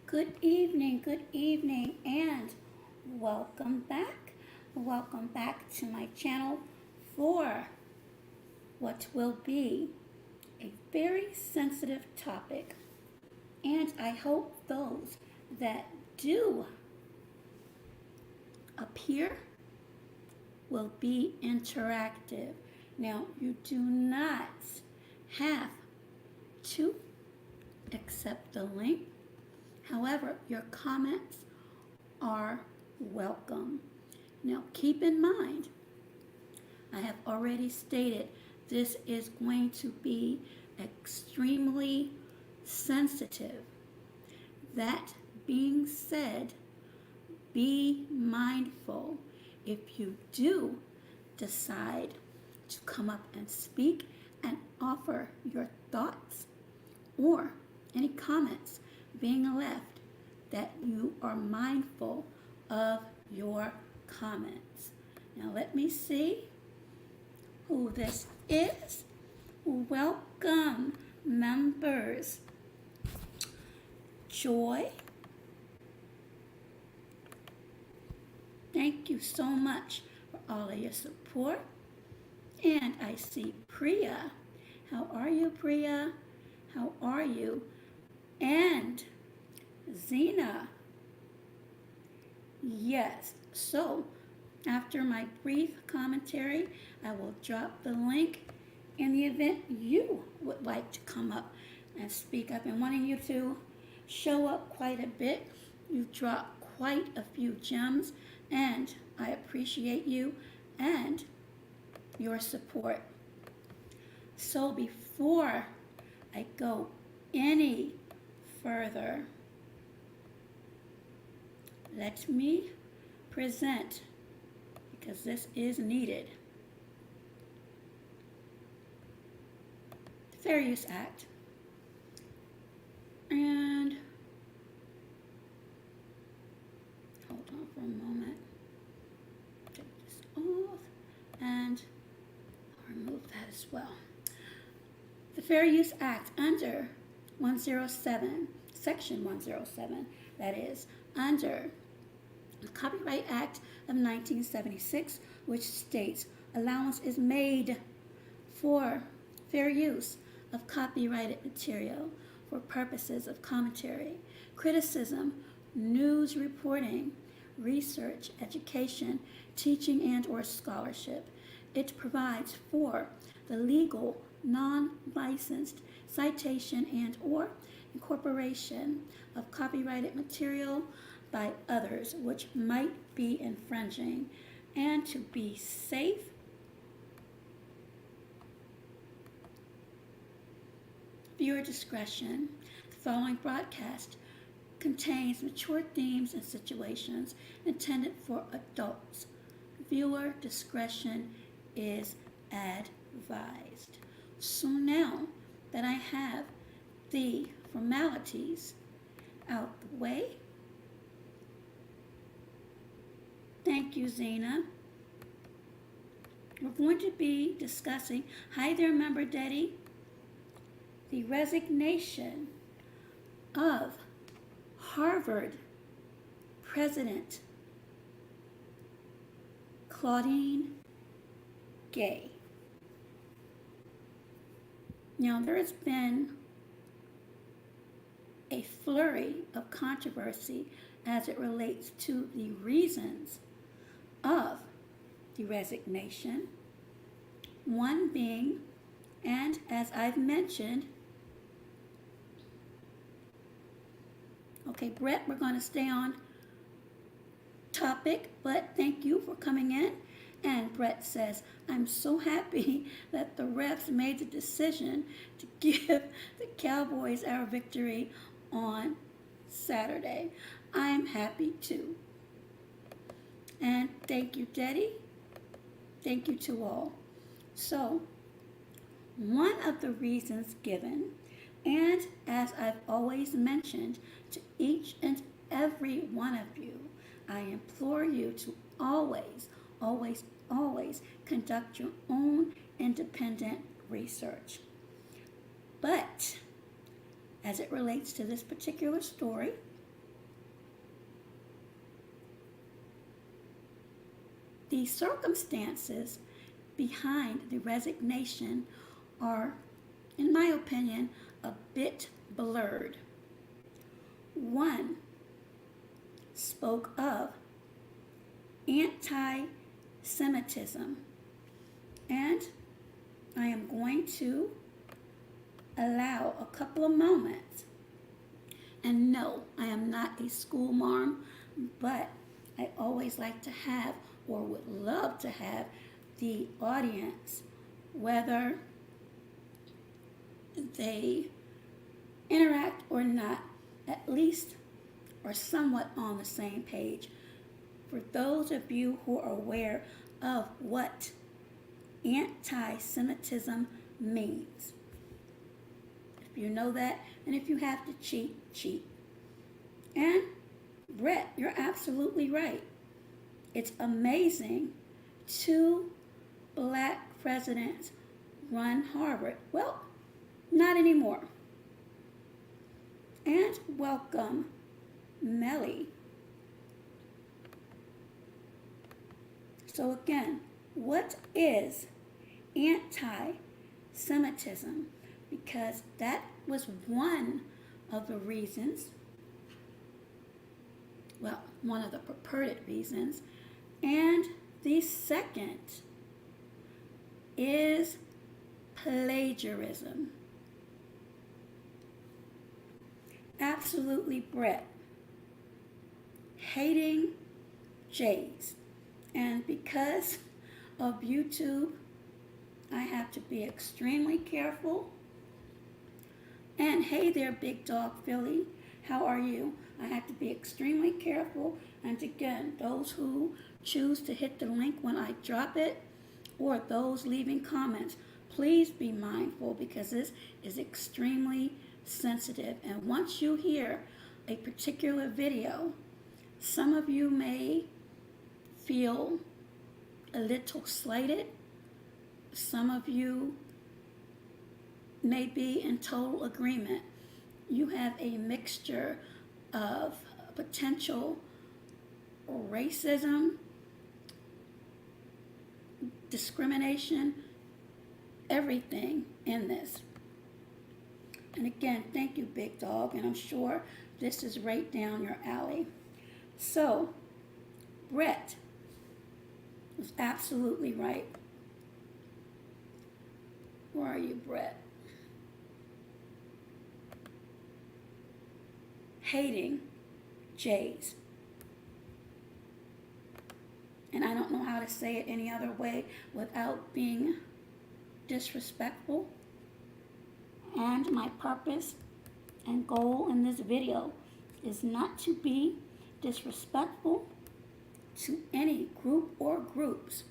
good evening, and welcome back. Welcome back to my channel for what will be a very sensitive topic. And I hope those that do appear will be interactive. Now, you do not have to accept the link. However, your comments are welcome. Now, keep in mind, I have already stated this is going to be extremely sensitive. That being said, be mindful if you do decide to come up and speak and offer your thoughts or any comments being left, that you are mindful of your comments. Now let me see who this is. Welcome, members. Joy. Thank you so much for all of your support. And I see Priya. How are you, Priya? How are you? And Zena. Yes, so after my brief commentary, I will drop the link in the event you would like to come up and speak. I've been wanting you to show up quite a bit. You've dropped quite a few gems, and I appreciate you and your support. So before I go any further, let me present, because this is needed, the Fair Use Act. And hold on for a moment. Take this off and I'll remove that as well. The Fair Use Act under 107, Section 107, that is, under the Copyright Act of 1976, which states allowance is made for fair use of copyrighted material for purposes of commentary, criticism, news reporting, research, education, teaching, and or scholarship. It provides for the legal, non-licensed citation and or incorporation of copyrighted material by others which might be infringing, and to be safe, viewer discretion. The following broadcast contains mature themes and situations intended for adults. Viewer discretion is advised. So now that I have the formalities out the way, thank you, Zena. We're going to be discussing, hi there, member Daddy, the resignation of Harvard President Claudine Gay. Now, there has been a flurry of controversy as it relates to the reasons of the resignation. One being, and as I've mentioned, okay, Brett, we're going to stay on topic, but thank you for coming in. And Brett says, I'm so happy that the refs made the decision to give the Cowboys our victory on Saturday. I'm happy too. And thank you, Daddy. Thank you to all. So, one of the reasons given, and as I've always mentioned to each and every one of you, I implore you to always conduct your own independent research. But as it relates to this particular story, the circumstances behind the resignation are, in my opinion, a bit blurred. One spoke of anti-Semitism, and I am going to allow a couple of moments. And no, I am not a school marm, but I always like to have, or would love to have, the audience, whether they interact or not, at least are somewhat on the same page. For those of you who are aware of what anti-Semitism means. If you know that, and if you have to cheat, cheat. And Brett, you're absolutely right. It's amazing 2 black presidents run Harvard. Well, not anymore. And welcome, Melly. So again, what is anti-Semitism? Because that was one of the reasons, well, one of the purported reasons, and the second is plagiarism. Absolutely, Brett. Hating J's. And because of YouTube, I have to be extremely careful. And hey there, Big Dog Philly. How are you? I have to be extremely careful. And again, those who choose to hit the link when I drop it, or those leaving comments, please be mindful because this is extremely sensitive. And once you hear a particular video, some of you may feel a little slighted. Some of you may be in total agreement. You have a mixture of potential racism, discrimination, everything in this. And again, thank you, Big Dog, and I'm sure this is right down your alley. So, Brett was absolutely right. Where are you, Brett? Hating J's. And I don't know how to say it any other way without being disrespectful. And my purpose and goal in this video is not to be disrespectful to any group or groups.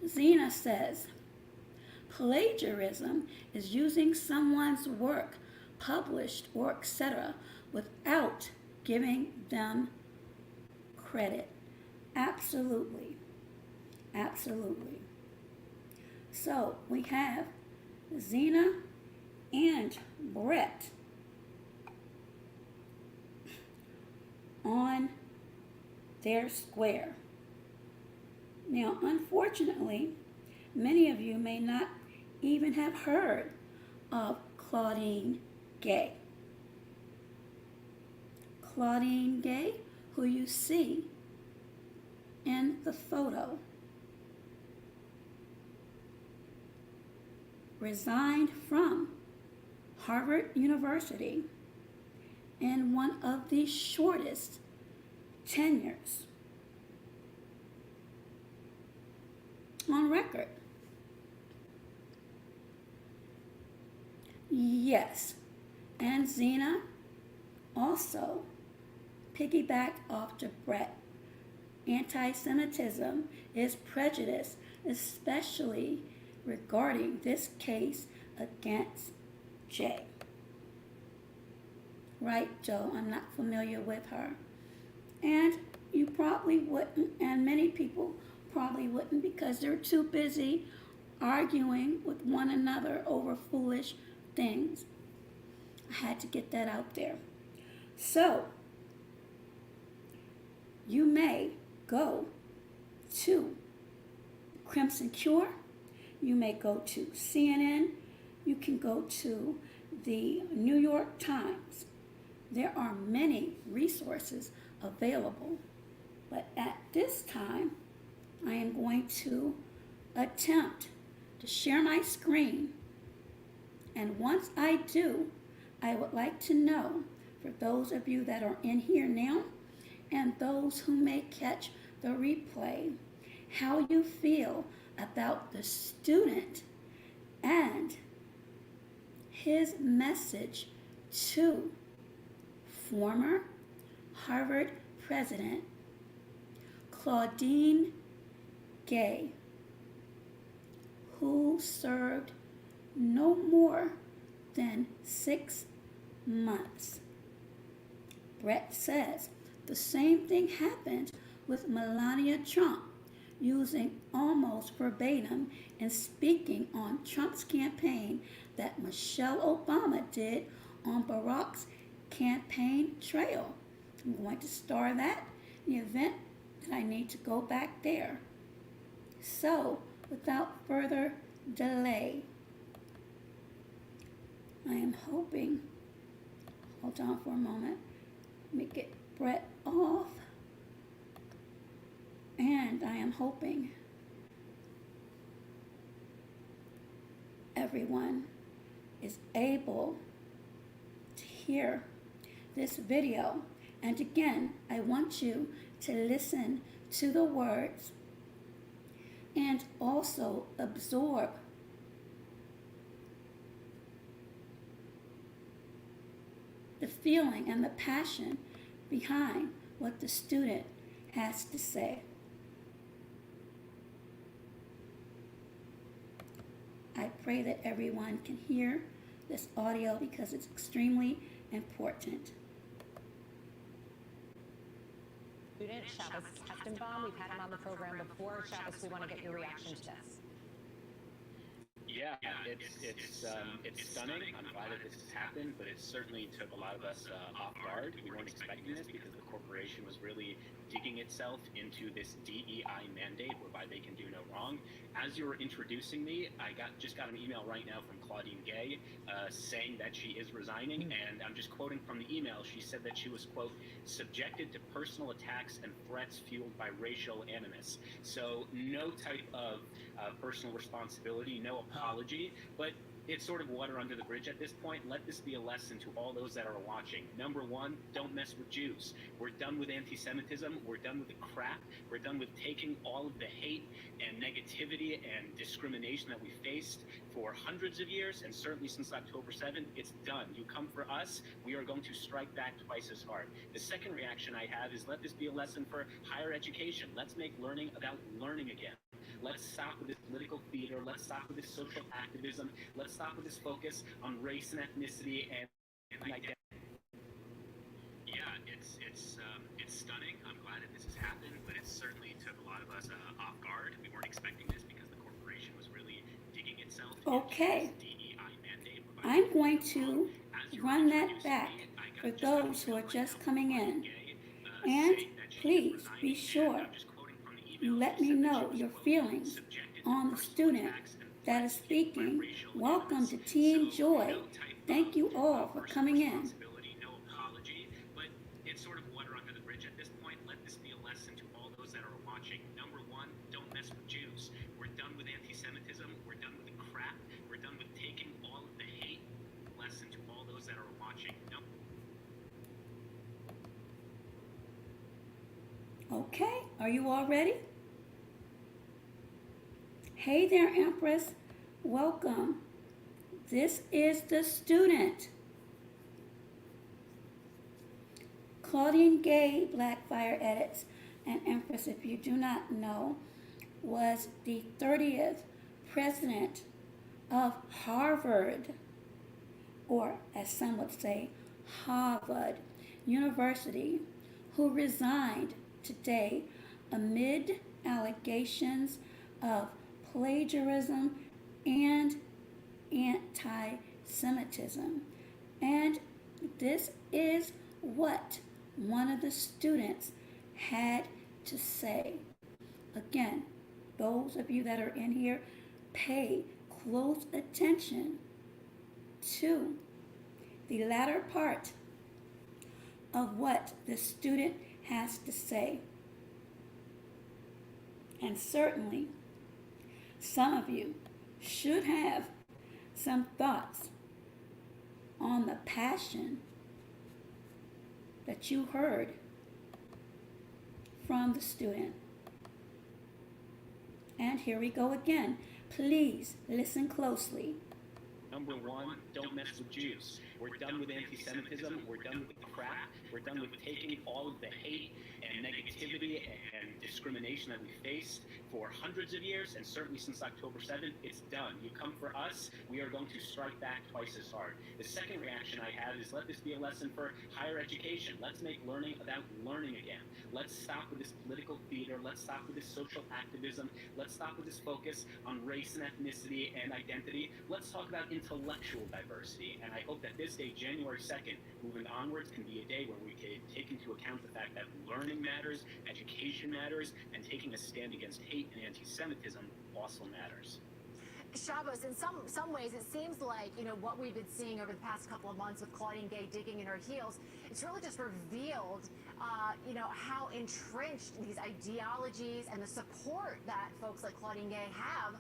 Zena says, plagiarism is using someone's work, published or etc., without giving them credit. Absolutely. Absolutely. So we have Zena and Brett on their square. Now, unfortunately, many of you may not even have heard of Claudine Gay. Claudine Gay, who you see in the photo, resigned from Harvard University in one of the shortest tenures on record. Yes, and Zena also piggybacked off to Brett. Anti-Semitism is prejudice, especially regarding this case against Jay. Right, Joe? I'm not familiar with her. And you probably wouldn't, and many people probably wouldn't, because they're too busy arguing with one another over foolish things. I had to get that out there. So, you may go to Crimson Cure. You may go to CNN. You can go to the New York Times. There are many resources available. But at this time, I am going to attempt to share my screen. And once I do, I would like to know, for those of you that are in here now and those who may catch the replay, how you feel about the student and his message to former Harvard President Claudine Gay, who served no more than 6 months. Brett says the same thing happened with Melania Trump, using almost verbatim and speaking on Trump's campaign that Michelle Obama did on Barack's campaign trail. I'm going to star that in the event that I need to go back there. So, without further delay, I am hoping, hold on for a moment, let me get Brett off, and I am hoping everyone is able to hear this video. And again, I want you to listen to the words and also absorb the feeling and the passion behind what the student has to say. I pray that everyone can hear this audio because it's extremely important. Student Shabbos Kestenbaum, we've had him on the program before. Shabbos, we want to get your reaction to this. Yeah, it's stunning. I'm glad that this has happened, but it certainly took a lot of us off guard. We weren't expecting this because the corporation was really digging itself into this DEI mandate whereby they can do no wrong. As you were introducing me, I just got an email right now from Claudine Gay saying that she is resigning, and I'm just quoting from the email. She said that she was, quote, subjected to personal attacks and threats fueled by racial animus. So no type of personal responsibility, no apology, but it's sort of water under the bridge at this point. Let this be a lesson to all those that are watching. Number one, don't mess with Jews. We're done with anti-Semitism. We're done with the crap. We're done with taking all of the hate and negativity and discrimination that we faced for hundreds of years, and certainly since October 7th. It's done. You come for us, we are going to strike back twice as hard. The second reaction I have is, let this be a lesson for higher education. Let's make learning about learning again. Let's stop with this political theater. Let's stop with this social activism. Let's stop with this focus on race and ethnicity and identity. Yeah, it's stunning. I'm glad that this has happened, but it certainly took a lot of us off guard. We weren't expecting this because the corporation was really digging itself Okay. into this DEI mandate. I'm going to run that back for those who are just coming in. And please be sure you let me know your feelings on the student that is speaking. Welcome to Team Joy. Thank you all for coming in. No apology, but it's sort of water under the bridge at this point. Let this be a lesson to all those that are watching. Number one, don't mess with Jews. We're done with anti-Semitism. We're done with the crap. We're done with taking all of the hate. Lesson to all those that are watching. Okay, are you all ready? Hey there, Empress. Welcome. This is the student. Claudine Gay, Blackfire Edits, and Empress, if you do not know, was the 30th president of Harvard, or as some would say, Harvard University, who resigned today amid allegations of plagiarism and anti-Semitism. And this is what one of the students had to say. Again, those of you that are in here, pay close attention to the latter part of what the student has to say. And certainly, some of you should have some thoughts on the passion that you heard from the student. And here we go again. Please listen closely. Number one, don't mess with Jews. We're done with anti-Semitism. We're done with the crap. We're done with taking all of the hate and negativity and discrimination that we faced for hundreds of years, and certainly since October 7th. It's done. You come for us, we are going to strike back twice as hard. The second reaction I have is, let this be a lesson for higher education. Let's make learning about learning again. Let's stop with this political theater. Let's stop with this social activism. Let's stop with this focus on race and ethnicity and identity. Let's talk about intellectual diversity. And I hope that this day, January 2nd, moving onwards, can be a day where we can take into account the fact that learning matters, education matters, and taking a stand against hate and anti-Semitism also matters. Shabbos, in some ways, it seems like, what we've been seeing over the past couple of months with Claudine Gay digging in her heels, it's really just revealed, how entrenched these ideologies and the support that folks like Claudine Gay have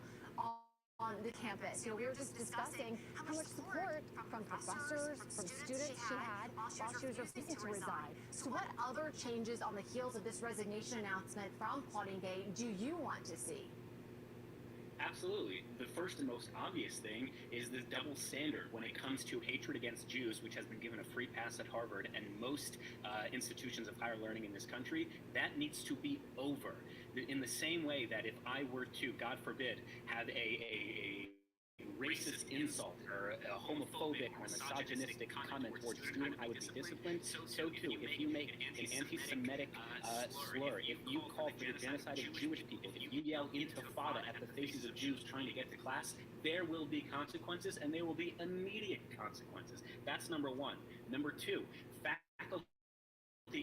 on the campus. We were just discussing how much support from professors, from students she had while she was refusing to resign. So what other changes on the heels of this resignation announcement from Claudine Gay do you want to see? Absolutely. The first and most obvious thing is the double standard when it comes to hatred against Jews, which has been given a free pass at Harvard and most institutions of higher learning in this country. That needs to be over. In the same way that if I were to, God forbid, have a racist insult or a homophobic or misogynistic comment towards a student, I would be disciplined. So too, if you make an anti-Semitic slur, if you call for the genocide of Jewish people, if you yell intifada at the faces of Jews trying to get to class, there will be consequences, and there will be immediate consequences. That's number one. Number two, faculty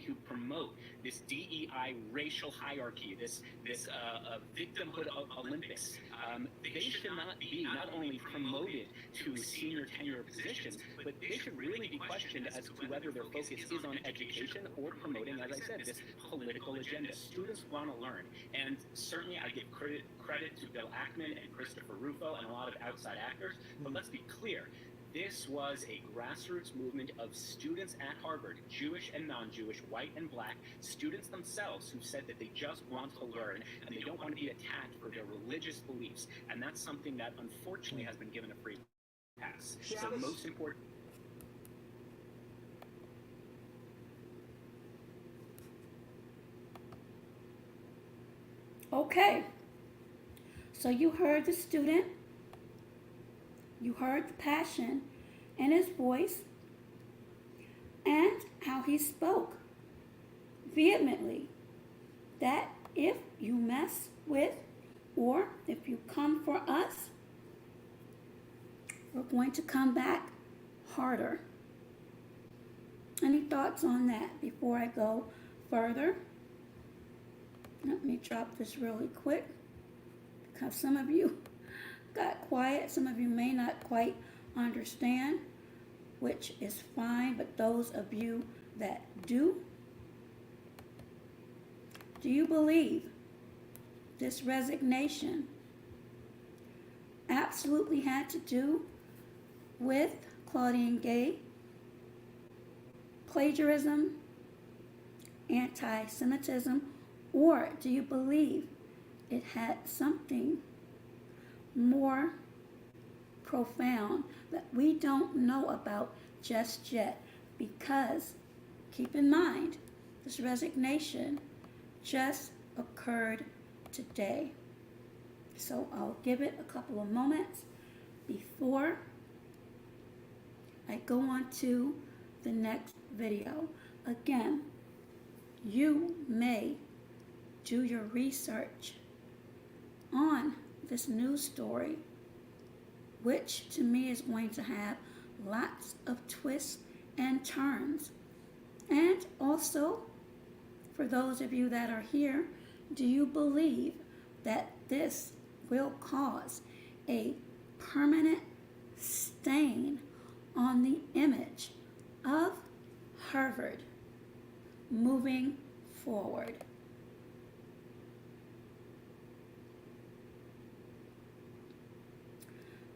who promote this DEI racial hierarchy, this victimhood of Olympics, they should not be not only promoted to senior tenure positions, but they should really be questioned as to whether their focus is on education or promoting, as I said, this political agenda. Students want to learn, and certainly I give credit to Bill Ackman and Christopher Rufo and a lot of outside actors, but let's be clear. This was a grassroots movement of students at Harvard, Jewish and non-Jewish, white and black, students themselves who said that they just want to learn and they don't want to be attacked for their religious beliefs. And that's something that unfortunately has been given a free pass. So the most important... Okay, so you heard the student. You heard the passion in his voice and how he spoke vehemently that if you mess with or if you come for us, we're going to come back harder. Any thoughts on that before I go further? Let me drop this really quick because some of you got quiet. Some of you may not quite understand, which is fine, but those of you that do you believe this resignation absolutely had to do with Claudine Gay, plagiarism, anti-Semitism, or do you believe it had something more profound that we don't know about just yet? Because keep in mind, this resignation just occurred today. So I'll give it a couple of moments before I go on to the next video. Again, you may do your research on this news story, which to me is going to have lots of twists and turns. And also, for those of you that are here, Do you believe that this will cause a permanent stain on the image of Harvard moving forward?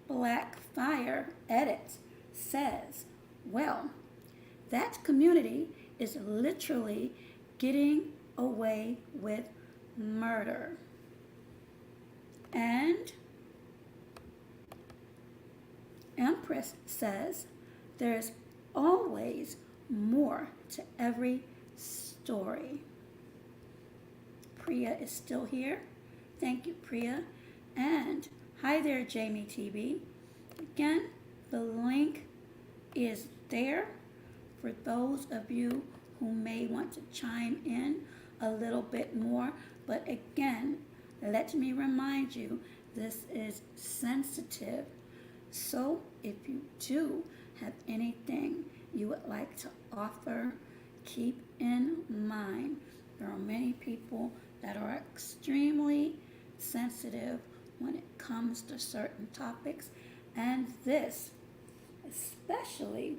Blackfire Edit says, well, that community is literally getting away with murder. And Empress says, there's always more to every story. Priya is still here. Thank you, Priya. And hi there, Jamie TV. Again, the link is there for those of you who may want to chime in a little bit more. But again, let me remind you, this is sensitive. So if you do have anything you would like to offer, keep in mind there are many people that are extremely sensitive when it comes to certain topics, and this, especially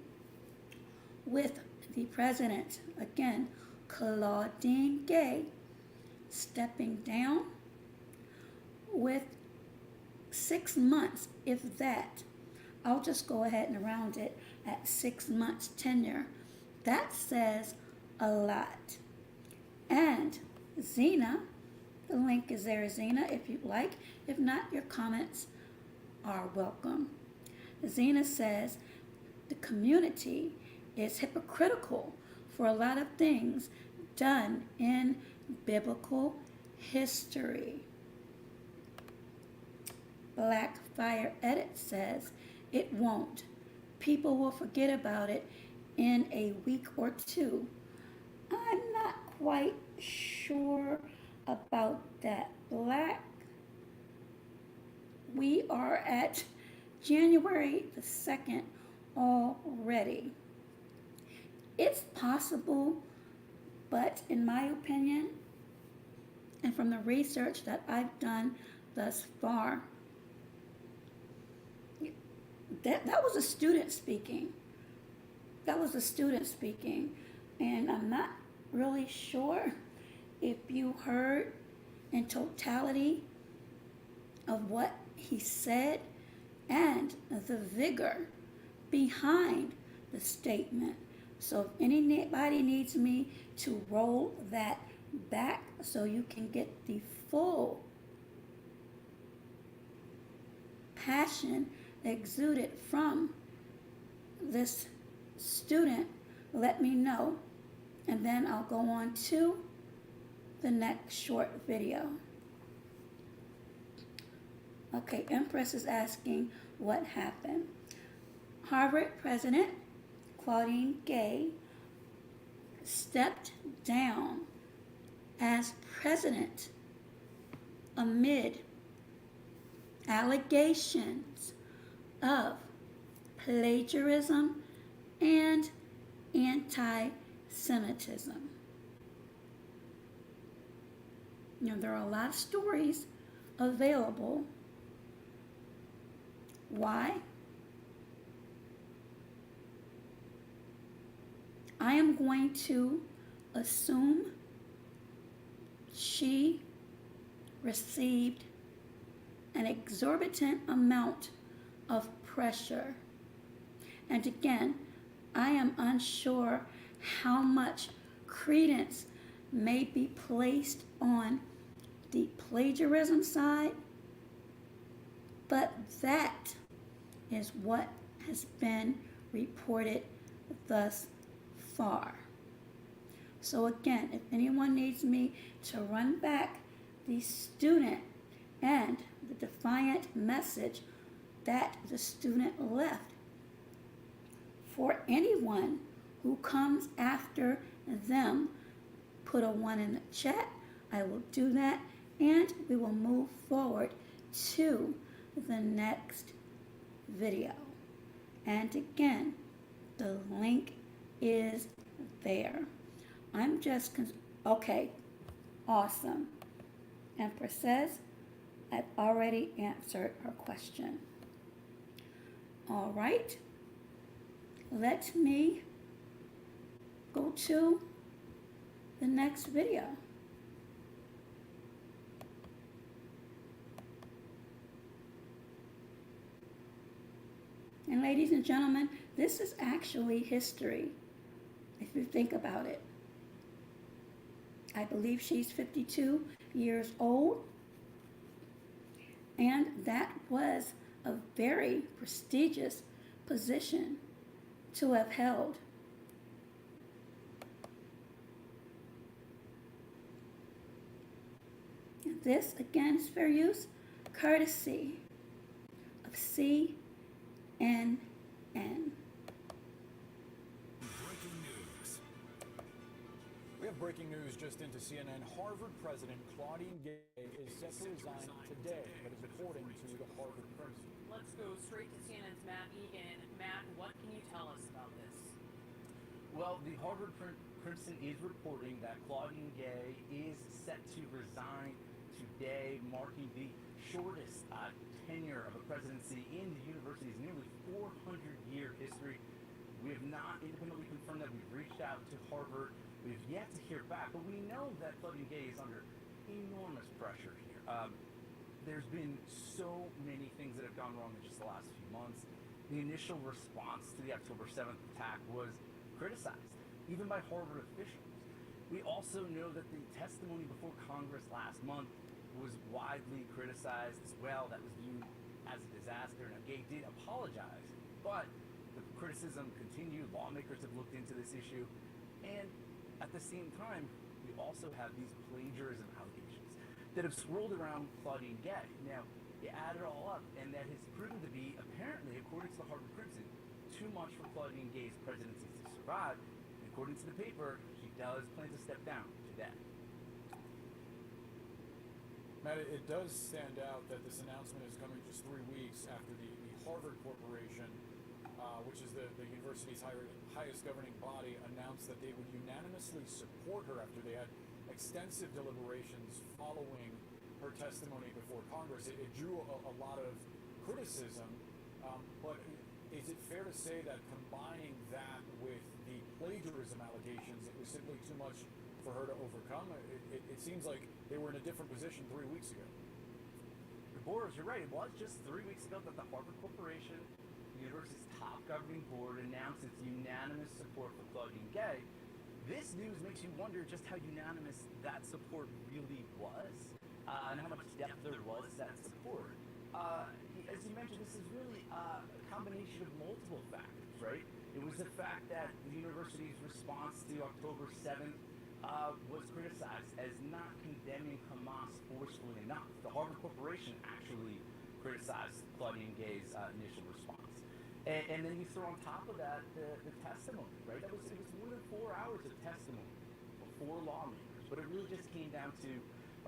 with the president, again, Claudine Gay, stepping down with 6 months, if that. I'll just go ahead and round it at 6 months tenure. That says a lot. And Zena, the link is there, Zena, if you'd like. If not, your comments are welcome. Zena says the community is hypocritical for a lot of things done in biblical history. Blackfire Edit says it won't. People will forget about it in a week or two. I'm not quite sure about that. Black, we are at January the 2nd already. It's possible, but in my opinion, and from the research that I've done thus far, that was a student speaking. That was a student speaking. And I'm not really sure if you heard in totality of what he said and the vigor behind the statement. So if anybody needs me to roll that back so you can get the full passion exuded from this student, let me know, and then I'll go on to the next short video. Okay, Empress is asking what happened. Harvard President Claudine Gay stepped down as president amid allegations of plagiarism and anti-Semitism. There are a lot of stories available. Why? I am going to assume she received an exorbitant amount of pressure. And again, I am unsure how much credence may be placed on the plagiarism side, but that is what has been reported thus far. So again, if anyone needs me to run back the student and the defiant message that the student left, for anyone who comes after them, put a 1 in the chat. I will do that, and we will move forward to the next video. And again, the link is there. I'm just, okay, awesome. Empress says, I've already answered her question. All right. Let me go to the next video. And ladies and gentlemen, this is actually history, if you think about it. I believe she's 52 years old, and that was a very prestigious position to have held. And this, again, is fair use, courtesy of CNN. Breaking news. We have breaking news just into CNN. Harvard President Claudine Gay is set to resign today, that is according to the Harvard Crimson. Let's go straight to CNN's Matt Egan. Matt, what can you tell us about this? Well, the Harvard Crimson is reporting that Claudine Gay is set to resign today, marking the shortest tenure of a presidency in the university's nearly 400-year history. We have not independently confirmed that. We've reached out to Harvard. We've yet to hear back, but we know that Claudine Gay is under enormous pressure here. There's been so many things that have gone wrong in just the last few months. The initial response to the October 7th attack was criticized, even by Harvard officials. We also know that the testimony before Congress last month was widely criticized as well. That was viewed as a disaster. Now, Gay did apologize, but the criticism continued. Lawmakers have looked into this issue. And at the same time, we also have these plagiarism allegations that have swirled around Claudine Gay. Now, you add it all up, and that has proven to be, apparently, according to the Harvard Crimson, too much for Claudine Gay's presidency to survive. And according to the paper, she does plan to step down today. Matt, it does stand out that this announcement is coming just 3 weeks after the Harvard Corporation, which is the university's highest governing body, announced that they would unanimously support her after they had extensive deliberations following her testimony before Congress. It drew a lot of criticism, but is it fair to say that combining that with the plagiarism allegations, it was simply too much for her to overcome? It seems like they were in a different position 3 weeks ago. Boris, you're right. It was just 3 weeks ago that the Harvard Corporation, the university's top governing board, announced its unanimous support for Claudine Gay. This news makes you wonder just how unanimous that support really was, and how much depth there was to that support. As you mentioned, this is really a combination of multiple factors, right? It was the fact that the university's response to October 7th was criticized as not condemning Hamas forcefully enough. The Harvard Corporation actually criticized Claudine Gay's initial response. And then you throw on top of that the testimony, right? It was more than 4 hours of testimony before lawmakers, but it really just came down to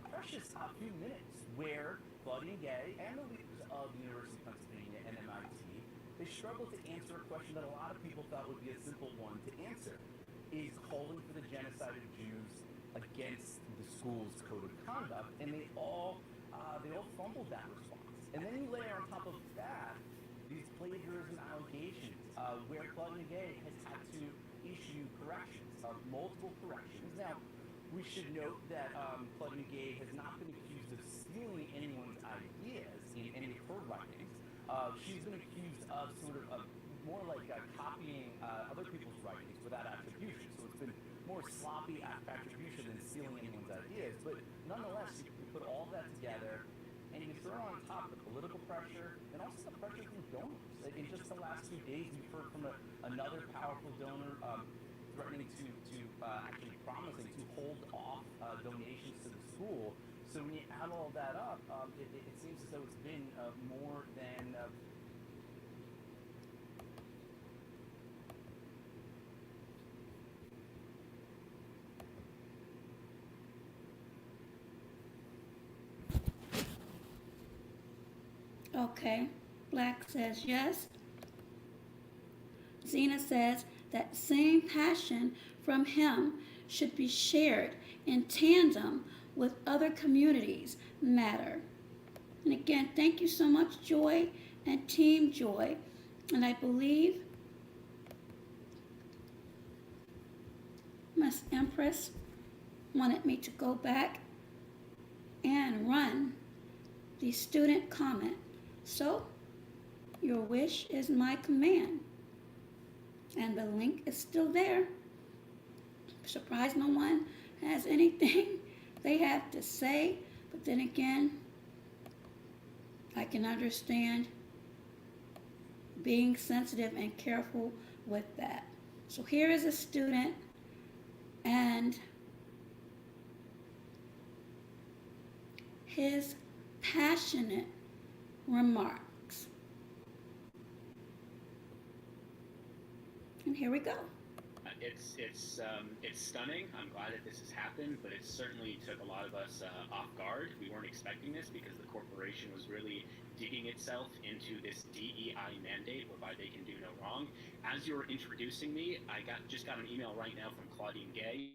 a precious few minutes where Claudine Gay and the leaders of the University of Pennsylvania and MIT, they struggled to answer a question that a lot of people thought would be a simple one to answer. Is calling for the genocide of Jews against the school's code of conduct, and they all fumbled that response. And then you layer on top of that these plagiarism allegations, where Claudine Gay has had to issue corrections, multiple corrections. Now, we should note that Claudine Gay has not been accused of stealing anyone's ideas in any of her writings. She's been accused of sort of more like copying other people's writings without attribution. So it's been more sloppy attribution than stealing anyone's ideas. But nonetheless, you put all that together, and you throw on top the political pressure and also the pressure from donors. In just the last few days, we've heard from another powerful donor threatening to actually promising to hold off donations to the school. So when you add all that up, it seems as though it's been more than Okay, Black says yes. Zena says that same passion from him should be shared in tandem with other communities matter. And again, thank you so much, Joy and Team Joy. And I believe Miss Empress wanted me to go back and run the student comment. So, your wish is my command. And the link is still there. Surprised no one has anything they have to say, but then again, I can understand being sensitive and careful with that. So here is a student, and his passionate remarks. And here we go. It's stunning. I'm glad that this has happened, but it certainly took a lot of us off guard. We weren't expecting this because the corporation was really digging itself into this DEI mandate whereby they can do no wrong. As you were introducing me, I just got an email right now from Claudine Gay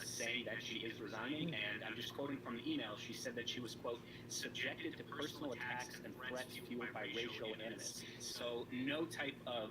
saying that she is resigning, and I'm just quoting from the email. She said that she was, quote, subjected to personal attacks and threats fueled by racial animus. So no type of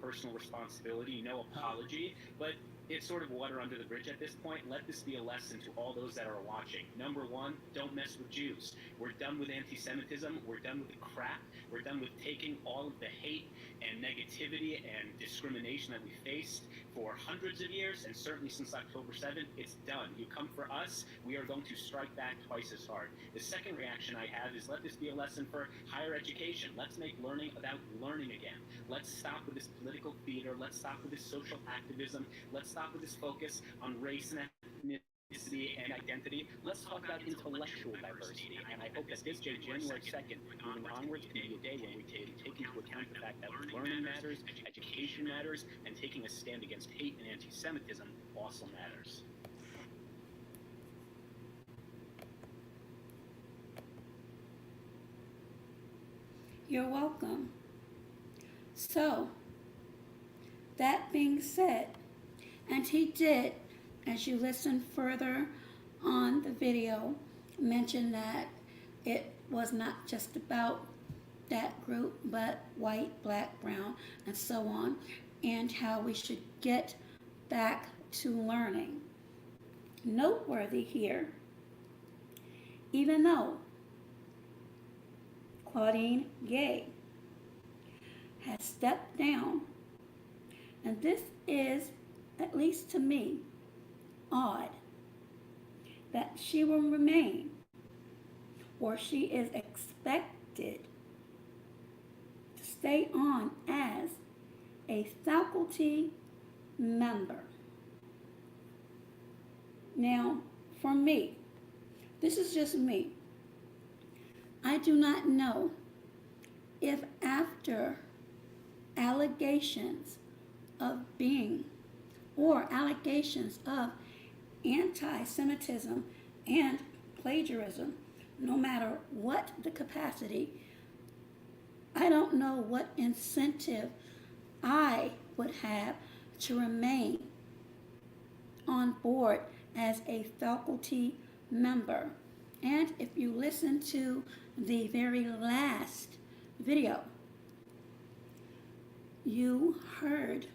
personal responsibility, no apology, but it's sort of water under the bridge at this point. Let this be a lesson to all those that are watching. Number one, don't mess with Jews. We're done with anti-Semitism. We're done with the crap. We're done with taking all of the hate and negativity and discrimination that we faced for hundreds of years, and certainly since October 7th. It's done. You come for us, we are going to strike back twice as hard. The second reaction I have is, let this be a lesson for higher education. Let's make learning about learning again. Let's stop with this political theater. Let's stop with this social activism. Let's stop with this focus on race and ethnicity and identity. Let's talk about intellectual diversity. And I hope that this day, January 2nd, moving onwards, can be a day when we take into account the fact that learning matters, education matters, and taking a stand against hate and anti-Semitism also matters. You're welcome. So, that being said, and he did, as you listen further on the video, mention that it was not just about that group, but white, black, brown, and so on, and how we should get back to learning. Noteworthy here, even though Claudine Gay has stepped down, and this is, at least to me, odd, that she will remain, or she is expected to stay on as a faculty member. Now, for me, this is just me. I do not know if after allegations of being, or allegations of anti-Semitism and plagiarism, no matter what the capacity, I don't know what incentive I would have to remain on board as a faculty member. And if you listen to the very last video, you heard,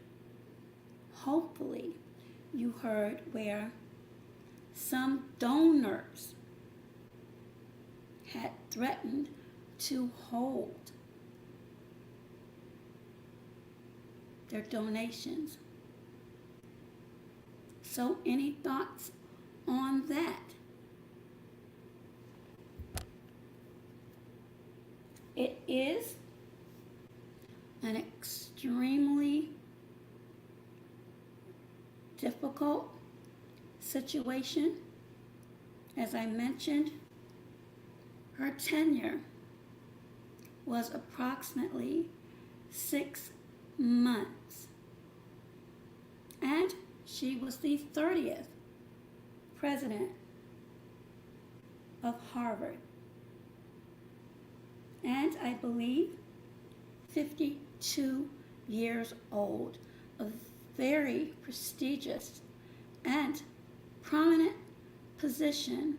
hopefully, you heard where some donors had threatened to hold their donations. So, any thoughts on that? It is an extremely difficult situation. As I mentioned, her tenure was approximately 6 months, and she was the 30th president of Harvard, and I believe 52 years old, a very prestigious and prominent position.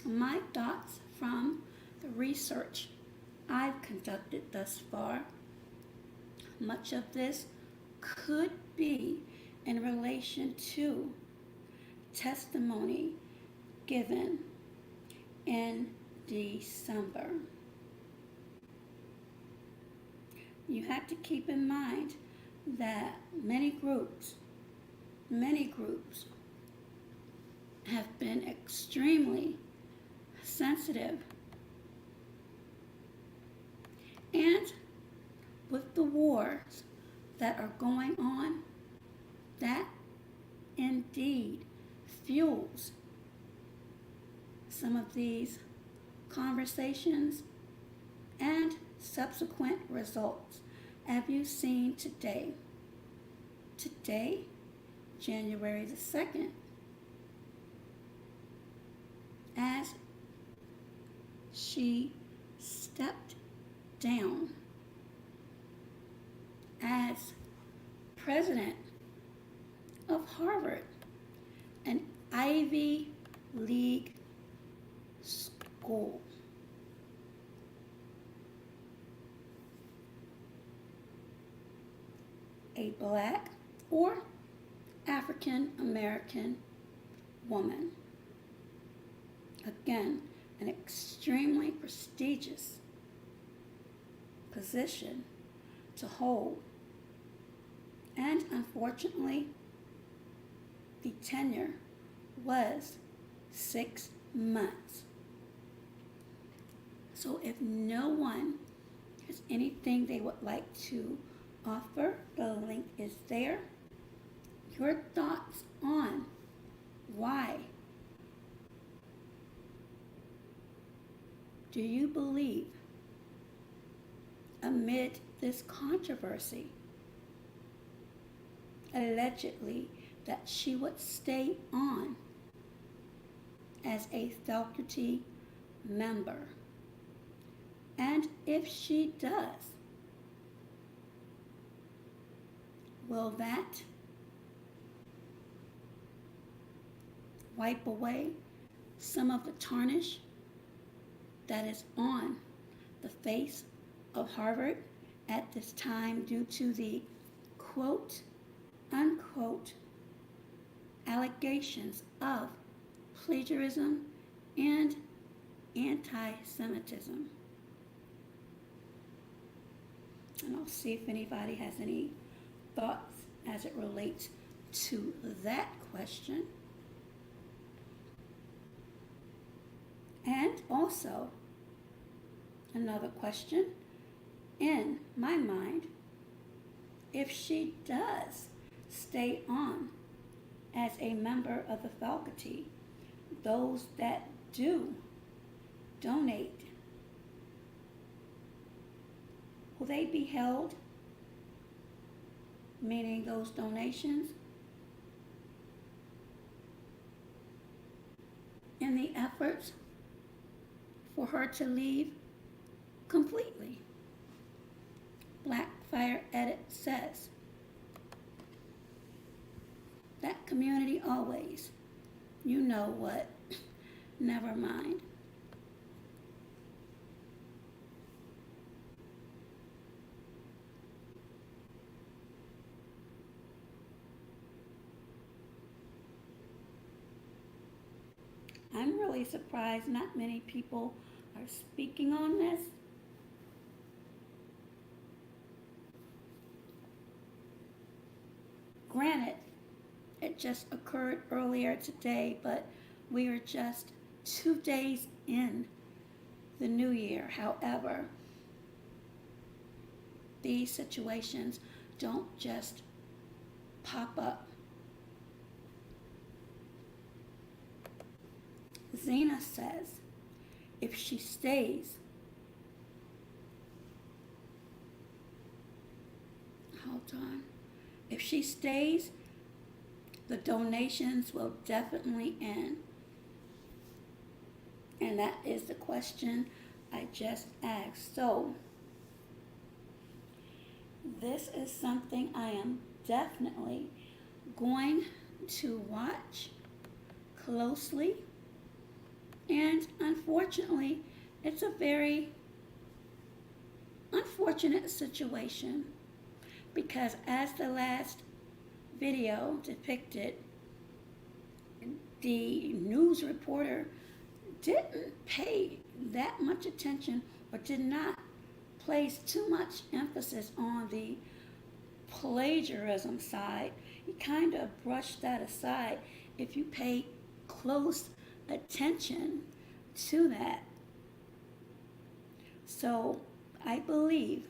My thoughts from the research I've conducted thus far, much of this could be in relation to testimony given in December. You have to keep in mind that many groups have been extremely sensitive, and with the wars that are going on, that indeed fuels some of these conversations and subsequent results. Have you seen today, January the 2nd, as she stepped down as president of Harvard, an Ivy League school. A black or African American woman. Again, an extremely prestigious position to hold. And unfortunately, the tenure was 6 months. So if no one has anything they would like to offer, the link is there. Your thoughts on why do you believe, amid this controversy, allegedly, that she would stay on as a faculty member? And if she does, will that wipe away some of the tarnish that is on the face of Harvard at this time due to the quote unquote allegations of plagiarism and anti-Semitism? And I'll see if anybody has any thoughts as it relates to that question. And also, another question in my mind, if she does stay on as a member of the faculty, those that do donate, will they be held, meaning those donations, in the efforts for her to leave completely? Blackfire Edit says, that community always, you know what, never mind. I'm really surprised not many people are speaking on this. Granted, it just occurred earlier today, but we are just 2 days in the new year. However, these situations don't just pop up. Zena says, if she stays, hold on, if she stays, the donations will definitely end. And that is the question I just asked. So, this is something I am definitely going to watch closely. And unfortunately, it's a very unfortunate situation because, as the last video depicted, the news reporter didn't pay that much attention or did not place too much emphasis on the plagiarism side. He kind of brushed that aside. If you pay close attention to that. So I believe,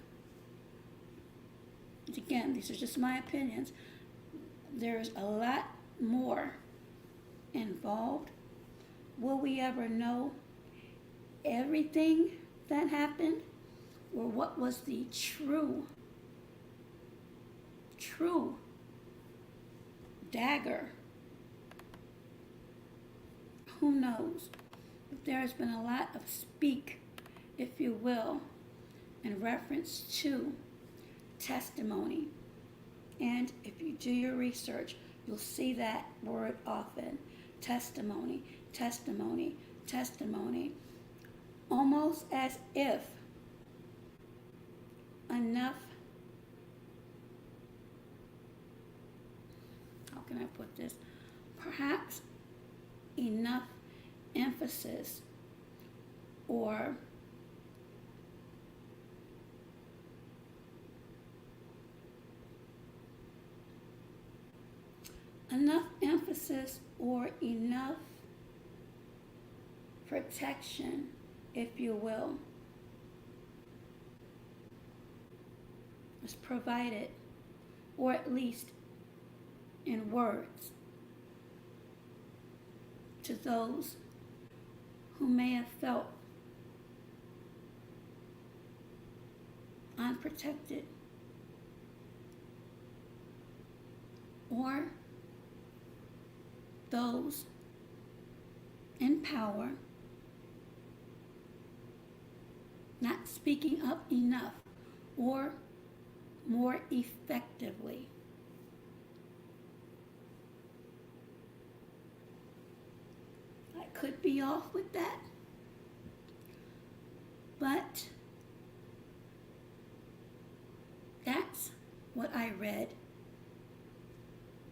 again, these are just my opinions, there's a lot more involved. Will we ever know everything that happened, or what was the true dagger? Who knows? But there has been a lot of speak, if you will, in reference to testimony. And if you do your research, you'll see that word often. Testimony, testimony, testimony. Almost as if enough, how can I put this? Perhaps enough emphasis or enough protection, if you will, is provided, or at least in words, to those who may have felt unprotected or those in power not speaking up enough or more effectively. I could be off with that, but that's what I read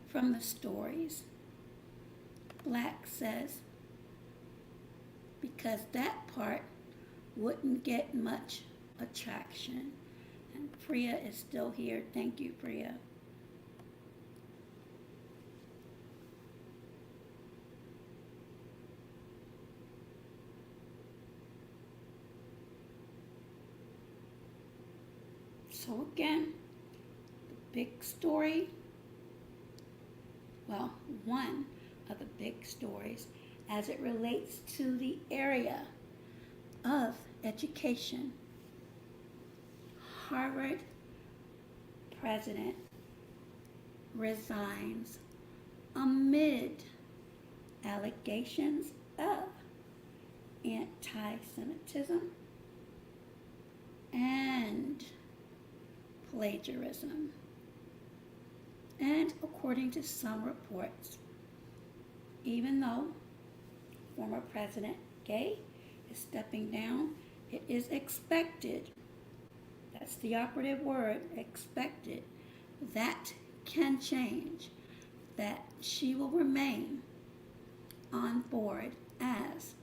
from the stories. Black says, because that part wouldn't get much attraction. And Priya is still here. Thank you, Priya. So again, the big story, well, one of the big stories as it relates to the area of education. Harvard president resigns amid allegations of anti-Semitism and plagiarism. And according to some reports, even though former President Gay is stepping down, it is expected, that's the operative word, expected, that can change, that she will remain on board as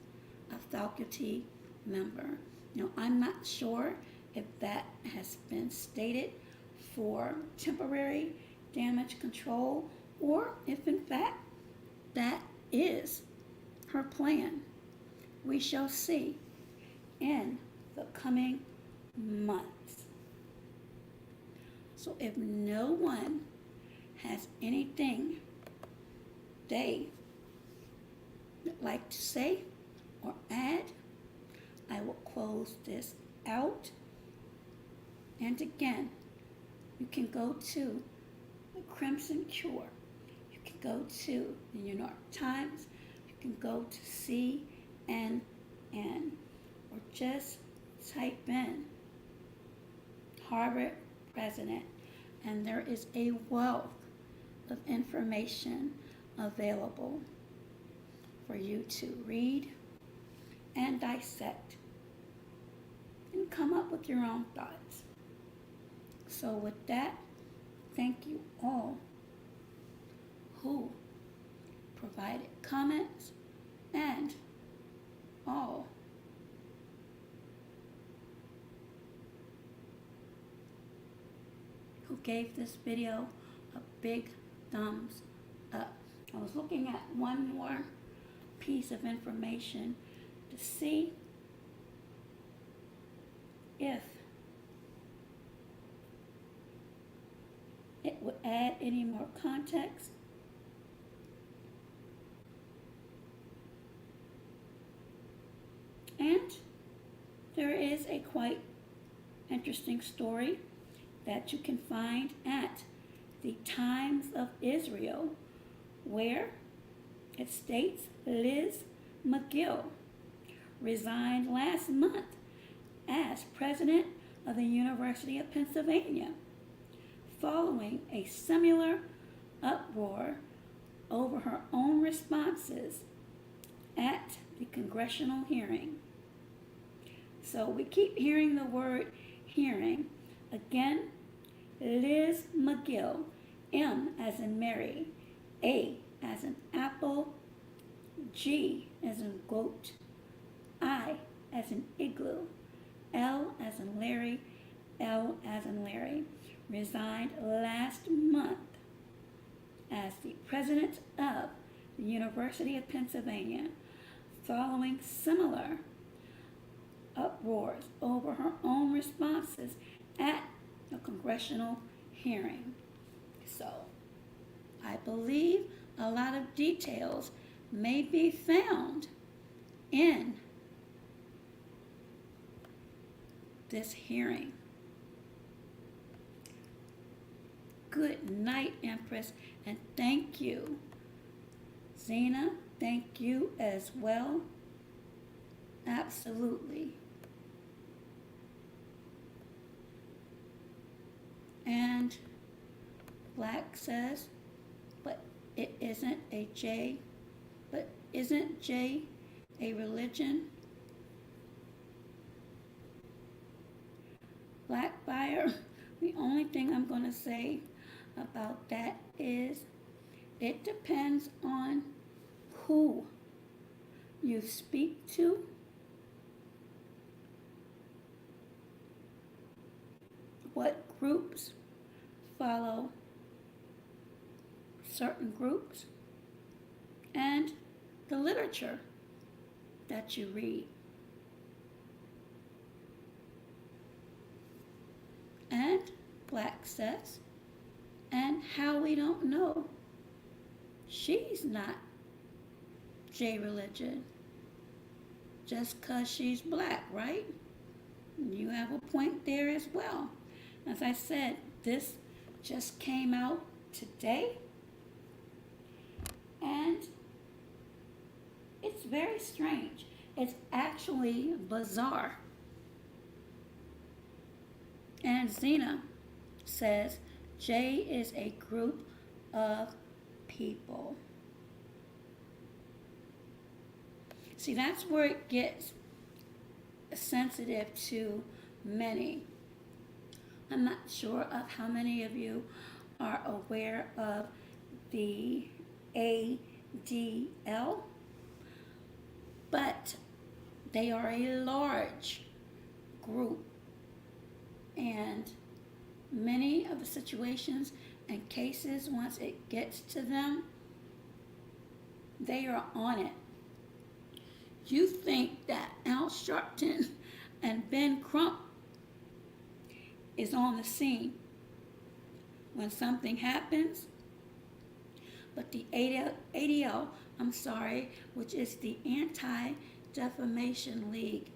a faculty member. Now, I'm not sure if that has been stated for temporary damage control or if in fact that is her plan. We shall see in the coming months. So if no one has anything they would like to say or add, I will close this out. And again, you can go to the Crimson Cure. You can go to the New York Times. You can go to CNN or just type in Harvard president, and there is a wealth of information available. for you to read and dissect and come up with your own thoughts. So with that, thank you all who provided comments and all who gave this video a big thumbs up. I was looking at one more piece of information to see if it would add any more context. And there is a quite interesting story that you can find at the Times of Israel, where it states Liz McGill resigned last month as president of the University of Pennsylvania following a similar uproar over her own responses at the congressional hearing. So we keep hearing the word hearing. Again, Liz McGill, M as in Mary, A as in apple, G as in goat, I as in igloo, L as in Larry, L as in Larry, resigned last month as the president of the University of Pennsylvania following similar uproars over her own responses at a congressional hearing. So, I believe a lot of details may be found in this hearing. Good night, Empress, and thank you. Zena, thank you as well. Absolutely. And Black says, but it isn't a J, but isn't J a religion? Black buyer, the only thing I'm going to say about that is it depends on who you speak to, what groups follow certain groups, and the literature that you read. And Black says, and how we don't know she's not J religion just because she's Black, right? You have a point there as well. As I said, this just came out today, and it's very strange. It's actually bizarre. And Zena says J is a group of people. See, that's where it gets sensitive to many. I'm not sure of how many of you are aware of the ADL, but they are a large group, and many of the situations and cases, once it gets to them, they are on it. You think that Al Sharpton and Ben Crump is on the scene when something happens, but the ADL, which is the Anti-Defamation League,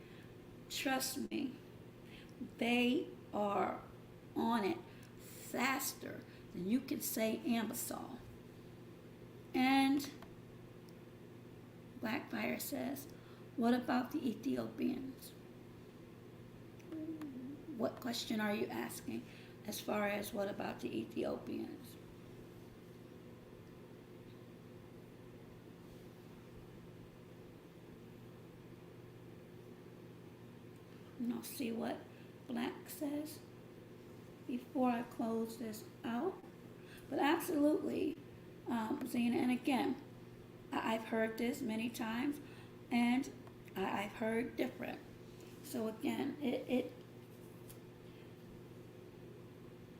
trust me, they are on it faster than you can say ambisol. And Blackfire says, what about the Ethiopians? What question are you asking as far as what about the Ethiopians? And I'll see what Black says before I close this out. But absolutely, Zena, and again, I've heard this many times, and I've heard different. So again,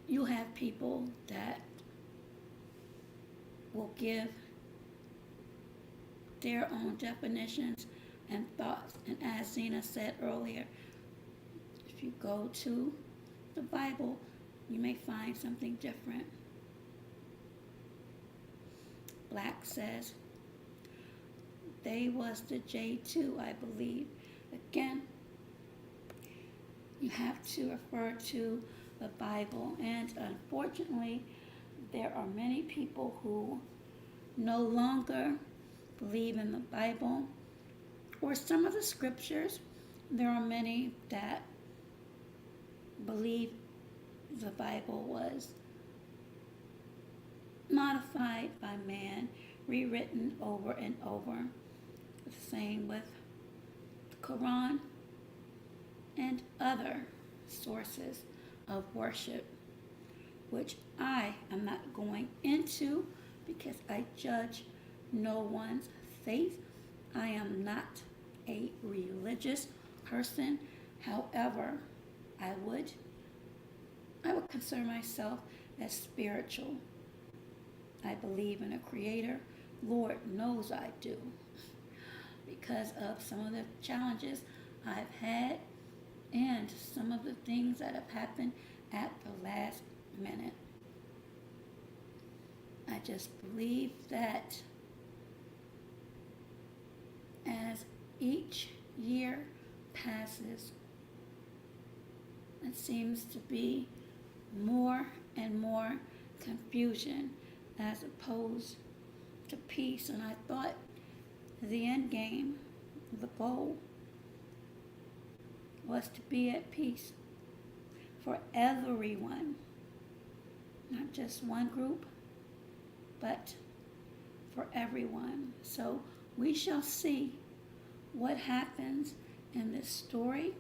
you have people that will give their own definitions and thoughts. And as Zena said earlier, if you go to the Bible, you may find something different. Black says they was the J2, I believe. Again, you have to refer to the Bible, and unfortunately, there are many people who no longer believe in the Bible or some of the scriptures. There are many that believe the Bible was modified by man, rewritten over and over. The same with the Quran and other sources of worship, which I am not going into because I judge no one's faith. I am not a religious person. However, I would consider myself as spiritual. I believe in a creator. Lord knows I do, because of some of the challenges I've had and some of the things that have happened at the last minute. I just believe that as each year passes, it seems to be more and more confusion as opposed to peace. And I thought the end game, the goal, was to be at peace for everyone, not just one group, but for everyone. So we shall see what happens in this story,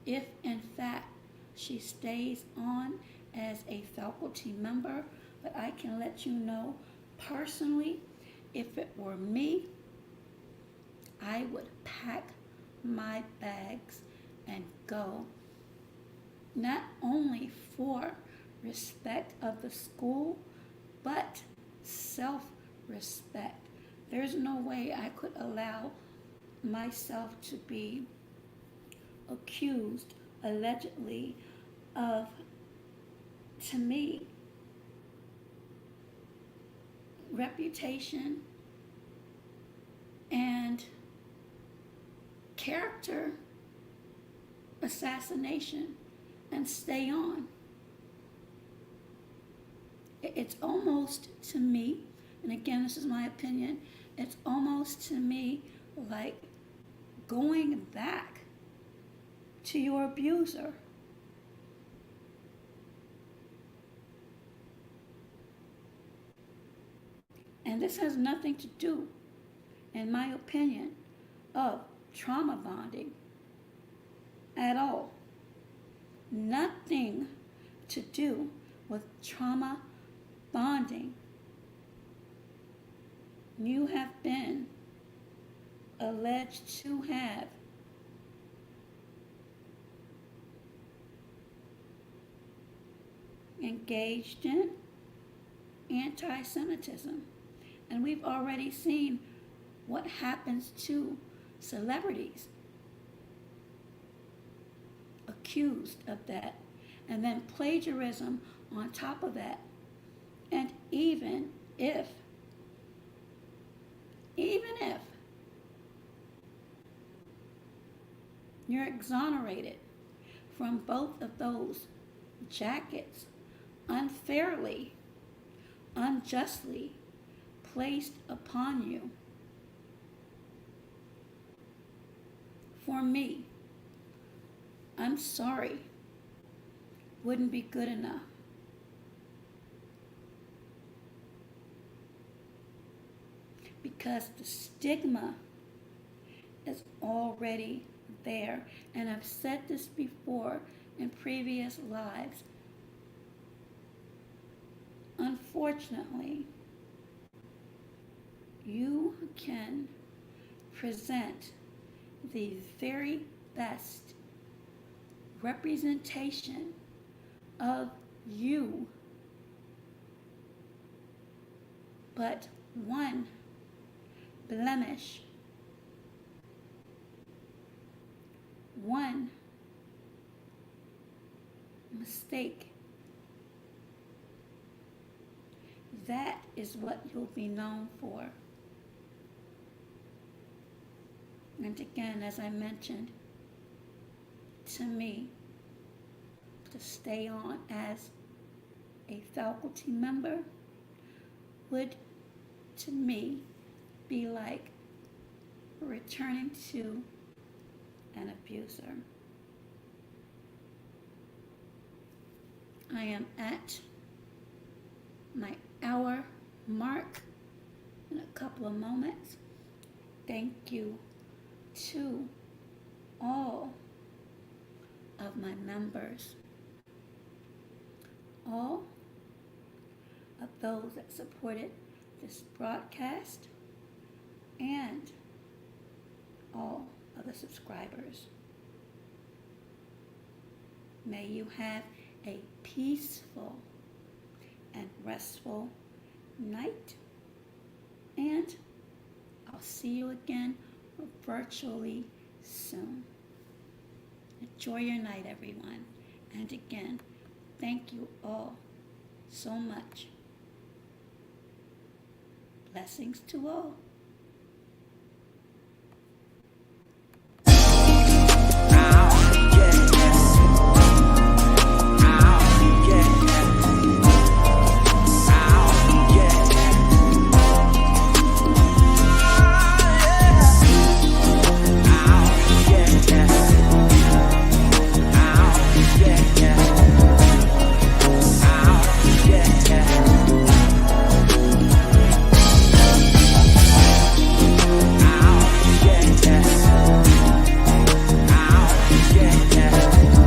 if in fact she stays on as a faculty member. But I can let you know personally, if it were me, I would pack my bags and go, not only for respect of the school, but self-respect. There's no way I could allow myself to be accused, allegedly, of, to me, reputation and character assassination, and stay on. It's almost to me, and again, this is my opinion, it's almost to me like going back to your abuser. And this has nothing to do, in my opinion, of trauma bonding at all. Nothing to do with trauma bonding. You have been alleged to have engaged in anti-Semitism. And we've already seen what happens to celebrities accused of that. And then plagiarism on top of that. And even if you're exonerated from both of those jackets unfairly, unjustly placed upon you, for me, I'm sorry, wouldn't be good enough. Because the stigma is already there. And I've said this before in previous lives. Unfortunately, you can present the very best representation of you, but one blemish, one mistake, that is what you'll be known for. And again, as I mentioned, to me, to stay on as a faculty member would, to me, be like returning to an abuser. I am at my hour mark in a couple of moments. Thank you to all of my members, all of those that supported this broadcast, and all of the subscribers. May you have a peaceful and restful night, and I'll see you again virtually soon. Enjoy your night, everyone. And again, thank you all so much. Blessings to all.